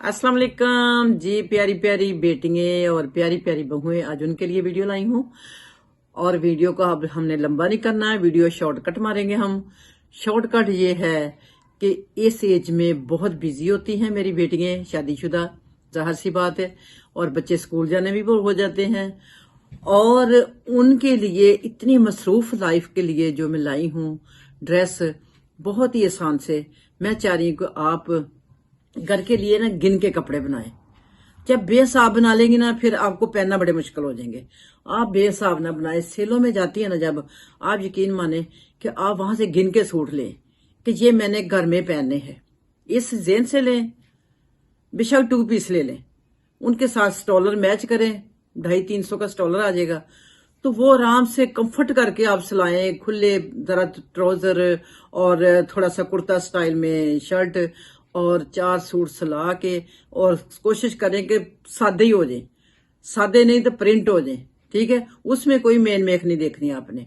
अस्सलाम वालेकुम जी। प्यारी प्यारी बेटियां और प्यारी प्यारी बहुएं, आज उनके लिए वीडियो लाई हूँ। और वीडियो को अब हमने लंबा नहीं करना है, वीडियो शॉर्टकट मारेंगे हम। शॉर्टकट ये है कि इस एज में बहुत बिजी होती हैं मेरी बेटियां, शादीशुदा, जाहिर सी बात है, और बच्चे स्कूल जाने भी वो हो जाते हैं। और उनके लिए इतनी मसरूफ लाइफ के लिए जो मैं लाई हूँ ड्रेस, बहुत ही आसान से। मैं चाह रही हूँ कि आप घर के लिए ना गिन के कपड़े बनाएं। जब बेहिसाब बना लेंगे ना, फिर आपको पहनना बड़े मुश्किल हो जाएंगे। आप बेहिसाब ना बनाए। सेलों में जाती है ना जब, आप यकीन माने कि आप वहां से गिन के सूट लें कि ये मैंने घर में पहनने हैं। इस जेन से लें, बेशक 2 पीस ले लें, उनके साथ स्टॉलर मैच करें, 250-300 का स्टॉलर आ जाएगा। तो वो आराम से कंफर्ट करके आप सिलाएं, खुले जरा ट्राउजर और थोड़ा सा कुर्ता स्टाइल में शर्ट और 4 सूट सिला के, और कोशिश करें कि सादे ही हो जाए, सादे नहीं तो प्रिंट हो जाए, ठीक है। उसमें कोई मेन मेख नहीं देखनी आपने।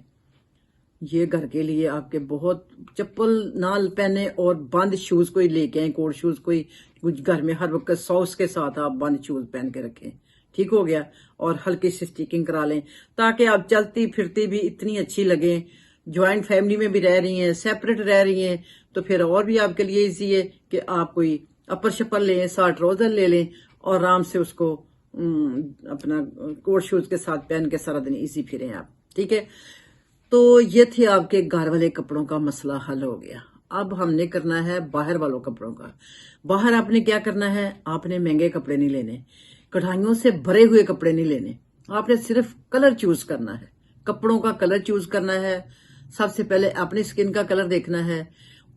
ये घर के लिए आपके बहुत, चप्पल ना पहने और बंद शूज कोई लेके आए, कोट शूज कोई कुछ घर में हर वक्त सॉक्स के साथ आप बंद शूज पहन के रखें, ठीक हो गया। और हल्की सी स्टिचिंग करा लें ताकि आप चलती फिरती भी इतनी अच्छी लगे। ज्वाइंट फैमिली में भी रह रही हैं, सेपरेट रह रही हैं, तो फिर और भी आपके लिए इजी है कि आप कोई अपर शपर लें, 60 ट्राउजर ले लें और आराम से उसको अपना कोट शूज के साथ पहन के सारा दिन इजी फिरें आप, ठीक है। तो ये थे आपके घर वाले कपड़ों का मसला हल हो गया। अब हमने करना है बाहर वालों कपड़ों का। बाहर आपने क्या करना है, आपने महंगे कपड़े नहीं लेने, कढ़ाइयों से भरे हुए कपड़े नहीं लेने। आपने सिर्फ कलर चूज करना है, कपड़ों का कलर चूज करना है। सबसे पहले अपनी स्किन का कलर देखना है,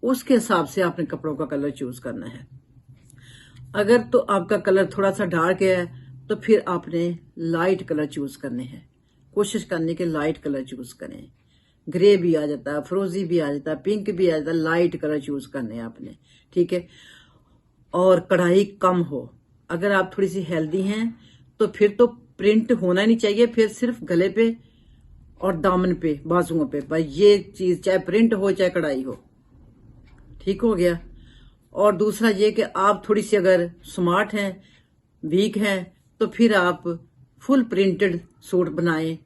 उसके हिसाब से आपने कपड़ों का कलर चूज करना है। अगर तो आपका कलर थोड़ा सा डार्क है तो फिर आपने लाइट कलर चूज करने हैं। कोशिश करने के लाइट कलर चूज करें। ग्रे भी आ जाता है, फ्रोजी भी आ जाता है, पिंक भी आ जाता है, लाइट कलर चूज करने हैं आपने, ठीक है। और कढ़ाई कम हो। अगर आप थोड़ी सी हेल्दी हैं तो फिर तो प्रिंट होना नहीं चाहिए, फिर सिर्फ गले पे और दामन पे, बाजुओं पे, भाई ये चीज चाहे प्रिंट हो चाहे कढ़ाई हो, ठीक हो गया। और दूसरा ये कि आप थोड़ी सी अगर स्मार्ट हैं, वीक हैं, तो फिर आप फुल प्रिंटेड सूट बनाएं।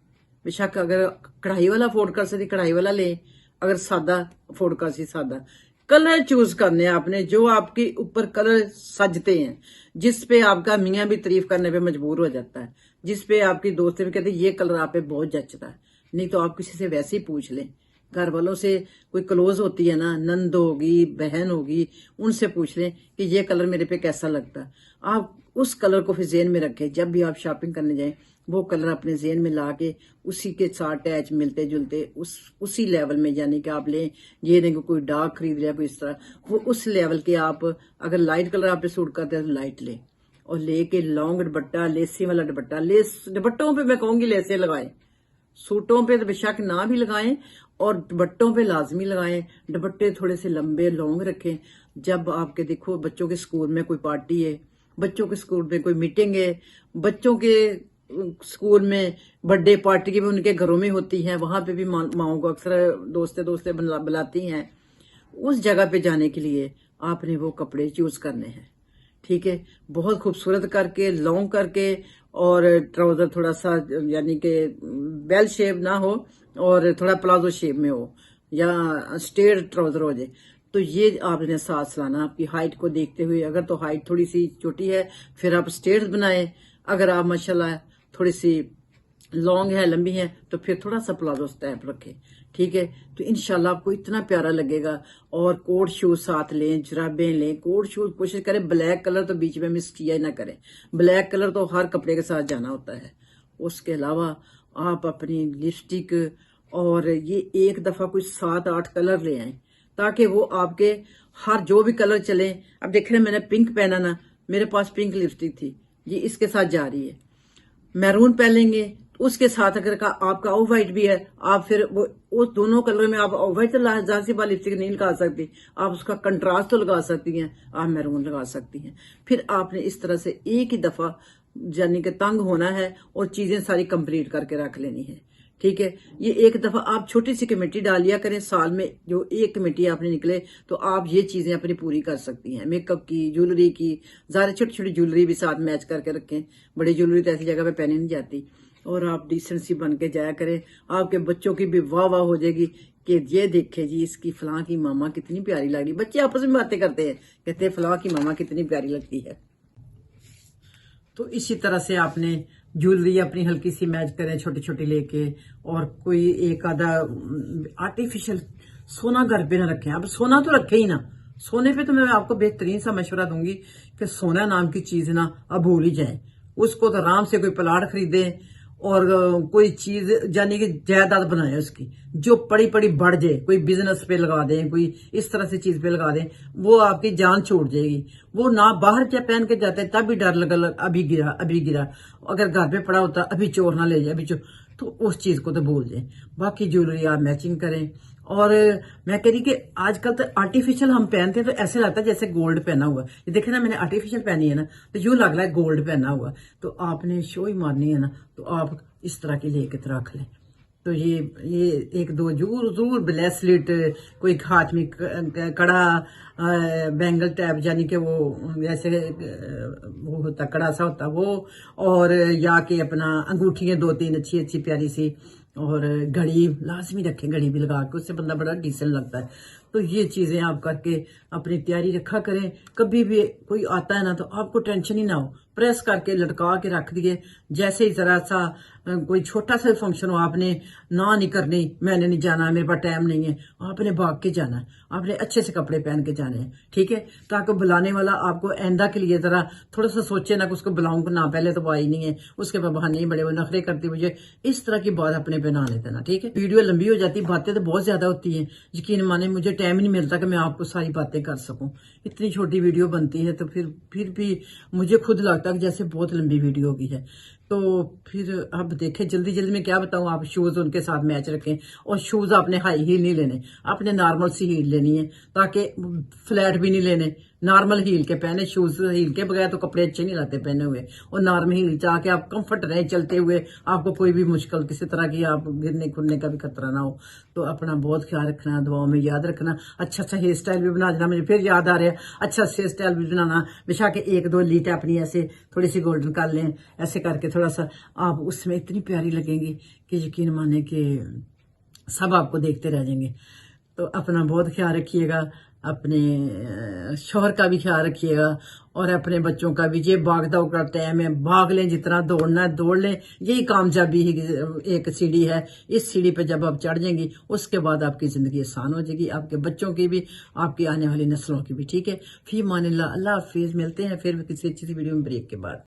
बेशक अगर कढ़ाई वाला अफोर्ड कर सकती कढ़ाई वाला लें, अगर सादा अफोर्ड कर सकती सादा। कलर चूज करने हैं आपने जो आपके ऊपर कलर सजते हैं, जिस पे आपका मियाँ भी तारीफ करने पे मजबूर हो जाता है, जिस पे आपकी दोस्तें भी कहते हैं ये कलर आप पे बहुत जचता है। नहीं तो आप किसी से वैसे ही पूछ लें, घर वालों से कोई क्लोज होती है ना, नंद होगी, बहन होगी, उनसे पूछ लें कि ये कलर मेरे पे कैसा लगता है। आप उस कलर को फिर जेन में रखें। जब भी आप शॉपिंग करने जाएं, वो कलर अपने जेन में ला के उसी के साथ अटैच मिलते जुलते उसी लेवल में, यानी कि आप लें, ये नहीं कि कोई डार्क खरीद लिया कोई इस तरह, वो उस लेवल के आप, अगर लाइट कलर आप पे सूट करते हैं तो लाइट लें। और लेके लॉन्ग दुपट्टा, लेसी वाला दुपट्टा, लेस दुपट्टों पे मैं कहूंगी लेसे लगाएं, सूटों पे तो बेशक ना भी लगाएं और दुपट्टों पे लाजमी लगाएं। दुपट्टे थोड़े से लंबे लॉन्ग रखें। जब आपके देखो बच्चों के स्कूल में कोई पार्टी है, बच्चों के स्कूल में कोई मीटिंग है, बच्चों के स्कूल में बर्थडे पार्टी की भी उनके घरों में होती है, वहां पे भी माओ को अक्सर दोस्ते दोस्ते बुलाती हैं। उस जगह पे जाने के लिए आपने वो कपड़े चूज करने हैं, ठीक है। बहुत खूबसूरत करके, लॉन्ग करके, और ट्राउजर थोड़ा सा यानी कि बेल शेप ना हो और थोड़ा प्लाजो शेप में हो, या स्ट्रेट ट्राउजर हो जाए। तो ये आपने साथ सिलाना आपकी हाइट को देखते हुए। अगर तो हाइट थोड़ी सी छोटी है फिर आप स्ट्रेट बनाए, अगर आप माशाल्लाह थोड़ी सी लॉन्ग है, लंबी है, तो फिर थोड़ा सा प्लाजो स्टेप रखें, ठीक है। तो इंशाल्लाह आपको इतना प्यारा लगेगा। और कोट शूज साथ लें, जुराबें लें। कोट शूज कोशिश करें ब्लैक कलर तो बीच में मिस किया ही ना करें, ब्लैक कलर तो हर कपड़े के साथ जाना होता है। उसके अलावा आप अपनी लिपस्टिक, और ये एक दफा कुछ 7-8 कलर ले आए ताकि वो आपके हर जो भी कलर चले। अब देख रहे हैं मैंने पिंक पहना ना, मेरे पास पिंक लिपस्टिक थी, ये इसके साथ जा रही है। मैरून पहन लेंगे, उसके साथ अगर आपका ऑफ व्हाइट भी है, आप फिर वो दोनों कलर में आप ऑफ व्हाइट तो जाहिर सी बात लिपस्टिक नहीं लगा सकती, आप उसका कंट्रास्ट तो लगा सकती हैं, आप मैरून लगा सकती हैं। फिर आपने इस तरह से एक ही दफा यानी कि तंग होना है और चीजें सारी कंप्लीट करके रख लेनी है, ठीक है। ये एक दफा आप छोटी सी कमेटी डाल लिया करें, साल में जो एक कमेटी आपने निकले तो आप ये चीजें अपनी पूरी कर सकती हैं। मेकअप की, ज्वेलरी की, ज्यादा छोटी छोटी ज्वेलरी भी साथ मैच करके रखें। बड़ी ज्वेलरी तो ऐसी जगह पे पहनी नहीं जाती। और आप डिसेंट सी बन के जाया करें, आपके बच्चों की भी वाह वाह हो जाएगी कि ये देखे जी इसकी फलां की मामा कितनी प्यारी लग रही। बच्चे आपस में बातें करते हैं, कहते हैं फलां की मामा कितनी प्यारी लगती है। तो इसी तरह से आपने ज्वेलरी अपनी हल्की सी मैच करें, छोटी छोटी लेके। और कोई एक आधा आर्टिफिशियल सोना घर पे ना रखें। अब सोना तो रखे ही ना। सोने पे तो मैं आपको बेहतरीन सा मशवरा दूंगी कि सोना नाम की चीज ना अब भूल ही जाए। उसको तो आराम से कोई प्लाट खरीदे और कोई चीज यानी कि जायदाद बनाए उसकी, जो पड़ी पड़ी बढ़ जाए। कोई बिजनेस पे लगा दें, कोई इस तरह से चीज पे लगा दें, वो आपकी जान छोड़ जाएगी। वो ना बाहर क्या पहन के जाते हैं तब भी डर लगा, अभी गिरा अभी गिरा। अगर घर पे पड़ा होता अभी चोर ना ले जाए, अभी चोर, तो उस चीज को तो भूल जाए। बाकी ज्वेलरी आप मैचिंग करें। और मैं कह रही कि आजकल तो आर्टिफिशियल हम पहनते हैं तो ऐसे लगता है जैसे गोल्ड पहना हुआ। ये देखे ना, मैंने आर्टिफिशियल पहनी है ना, तो यूं लग रहा है गोल्ड पहना हुआ। तो आपने शो ही मारनी है ना, तो आप इस तरह की लेके तो रख लें। तो ये एक दो जरूर जरूर ब्रेसलेट, कोई हाथ में कड़ा, बैंगल टाइप, यानी कि वो जैसे वो होता कड़ा सा होता वो। और या कि अपना अंगूठियां दो तीन अच्छी अच्छी प्यारी सी। और घड़ी लाजमी रखें, घड़ी भी लगा के, उससे बंदा बड़ा डिसेंट लगता है। तो ये चीजें आप करके अपनी तैयारी रखा करें। कभी भी कोई आता है ना तो आपको टेंशन ही ना हो, प्रेस करके लटका के रख दिए। जैसे ही जरा सा कोई छोटा सा फंक्शन हो, आपने ना नहीं करनी, मैंने नहीं जाना, मेरे पास टाइम नहीं है, आपने भाग के जाना है। आपने अच्छे से कपड़े पहन के जाने हैं, ठीक है, ताकि बुलाने वाला आपको आइंदा के लिए जरा थोड़ा सा सोचे ना कि उसको बुलाऊंगा ना, पहले तो वो आई नहीं है, उसके बाद बहाने ही बड़े वो नखरे करती मुझे, इस तरह की बात अपने पे ना लेते ना, ठीक है। वीडियो लंबी हो जाती, बातें तो बहुत ज्यादा होती है, यकीन माने मुझे टाइम नहीं मिलता कि मैं आपको सारी बातें कर सकूं। इतनी छोटी वीडियो बनती है तो फिर भी मुझे खुद लगता है कि जैसे बहुत लंबी वीडियो होगी है। तो फिर अब देखें, जल्दी जल्दी में क्या बताऊं, आप शूज उनके साथ मैच रखें। और शूज आपने हाई हील नहीं लेने, आपने नॉर्मल सी हील लेनी है, ताकि फ्लैट भी नहीं लेने, नॉर्मल हील के पहने। शूज हील के बगैर तो कपड़े अच्छे नहीं लगते पहने हुए। और नॉर्मल हील चाह आप कंफर्ट रहे चलते हुए, आपको कोई भी मुश्किल किसी तरह की आप गिरने खुरने का भी खतरा ना हो। तो अपना बहुत ख्याल रखना, दुआओं में याद रखना। अच्छा अच्छा हेयर स्टाइल भी बना देना, मुझे फिर याद आ रहा है, अच्छा हेयर स्टाइल भी बनाना। बेशक के एक दो लीट अपनी ऐसे थोड़ी सी गोल्डन कर लें, ऐसे करके थोड़ा सा आप उसमें इतनी प्यारी लगेंगी कि यकीन माने कि सब आपको देखते रह जाएंगे। तो अपना बहुत ख्याल रखिएगा, अपने शोहर का भी ख्याल रखिएगा, और अपने बच्चों का भी। ये भाग दौड़ का टाइम है, भाग लें, जितना दौड़ना है दौड़ लें। यही कामयाबी एक सीढ़ी है। इस सीढ़ी पे जब आप चढ़ जाएंगी, उसके बाद आपकी जिंदगी आसान हो जाएगी, आपके बच्चों की भी, आपकी आने वाली नस्लों की भी, ठीक है। फी मानिल्लाह, अल्लाह हाफिज। मिलते हैं फिर किसी अच्छी सी वीडियो में ब्रेक के बाद।